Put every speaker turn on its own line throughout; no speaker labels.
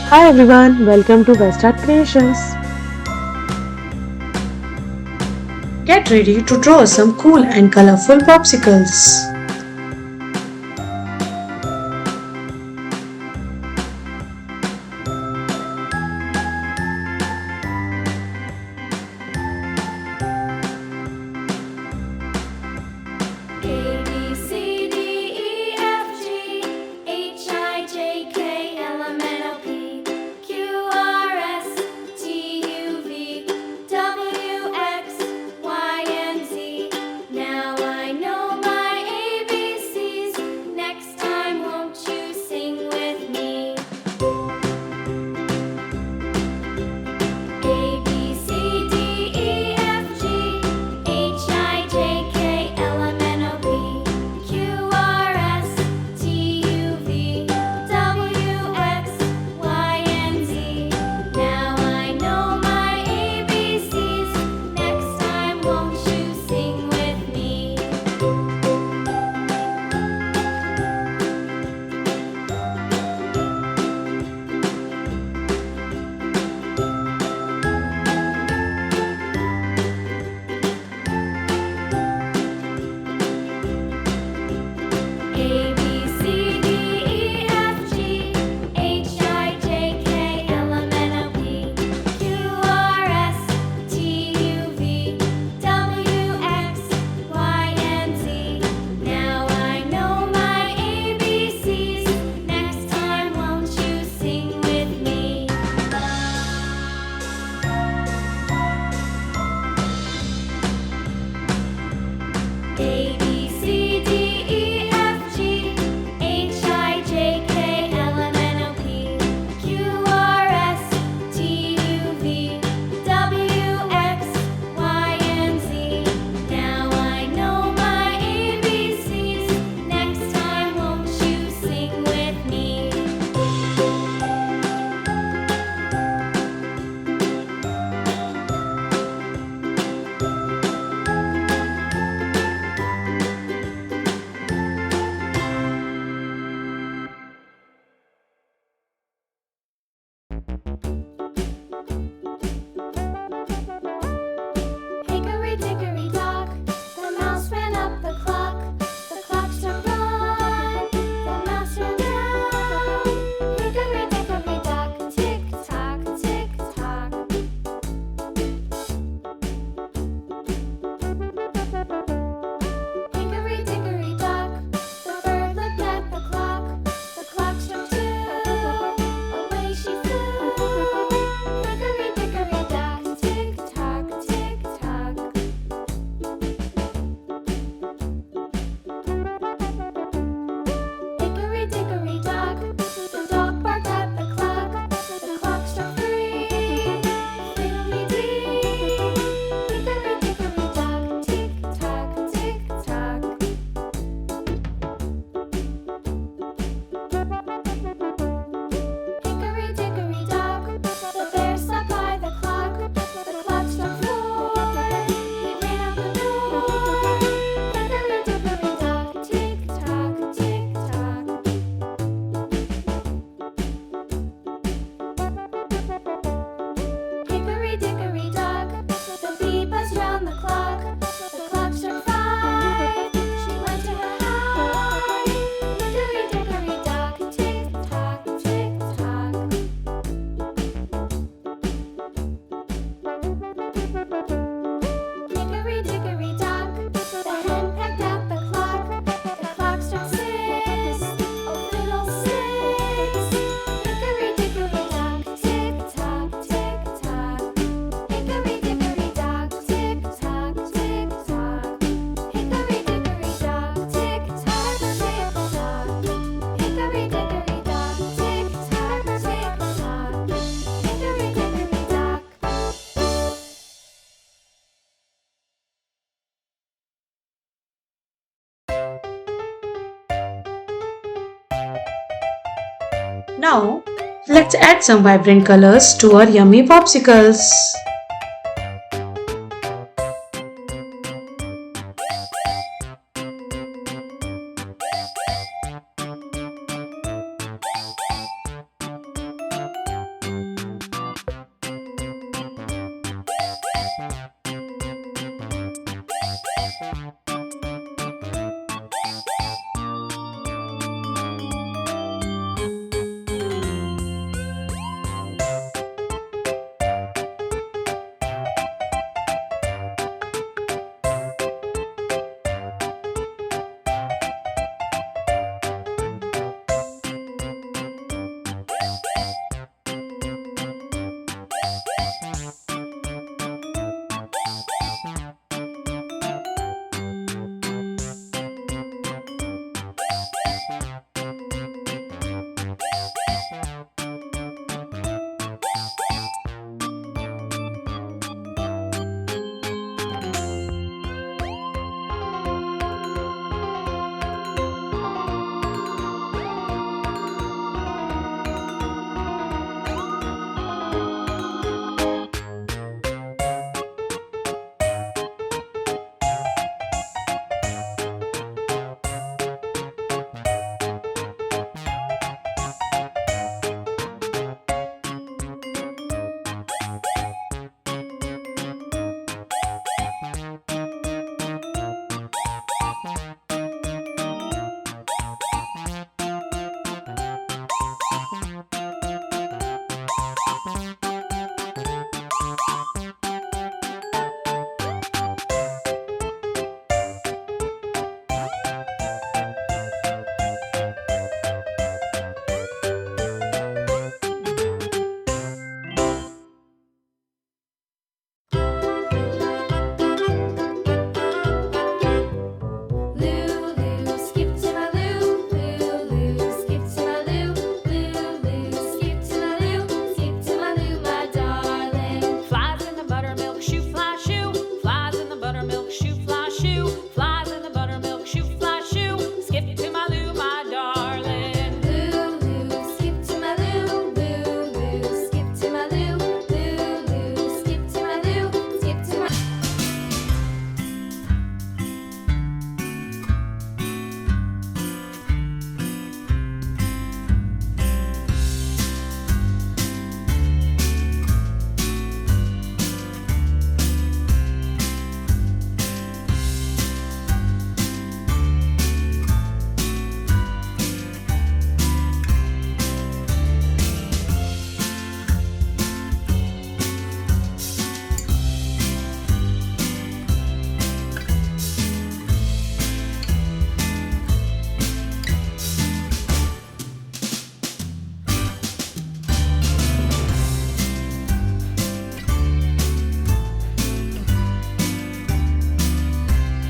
Hi everyone, welcome to Best Art Creations.
Get ready to draw some cool and colorful popsicles.
A B C D E F G H I J K L M N O P Q R S T U V W X Y and Z. Now I know my ABCs. Next time, won't you sing with me? A B C D E F G H I J K L M N O P Q R S T U V W X Y and Z. Now I know my ABCs. Next time, won't you sing with me? A B C D E F G H I J K L M N O P Q R S T U V W X Y and Z. Now I know my ABCs. Next time, won't you sing with me? A B C D E F G H I J K L M N O P Q R S T U V W X Y and Z. Now I know my ABCs. Next time, won't you sing with me? Hickory dickory dock, the mouse ran up the clock. The clock struck one, the mouse ran down. Hickory dickory dock, tick tock, tick tock. Hickory dickory dock, the bird looked at the clock. The clock struck two, away she flew. Hickory dickory dock, tick tock, tick tock. Hickory dickory dock, the dog barked at the clock. The clock struck three, fiddly-dee. Hickory dickory dock, tick tock, tick tock. Hickory dickory dock, the bear sat by the clock. The clock struck four, he ran out the door. Hickory dickory dock, tick tock, tick tock. Hickory dickory dock, the bee buzzed round the clock. The clock struck five, she went to her hive. Hickory dickory dock, tick tock, tick tock. Hickory dickory dock, the hen pecked at the clock. The clock struck six, oh fiddlesticks. Hickory dickory dock, tick tock, tick tock. Hickory dickory dock, tick tock, tick tock. Hickory dickory dock, tick tock, tick tock. Hickory dickory dock, tick tock, tick tock. Hickory dickory dock.
Now, let's add some vibrant colors to our yummy popsicles.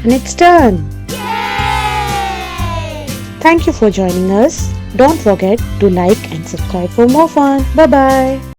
and it's done.
Yay!
Thank you for joining us. Don't forget to like and subscribe for more fun. Bye bye.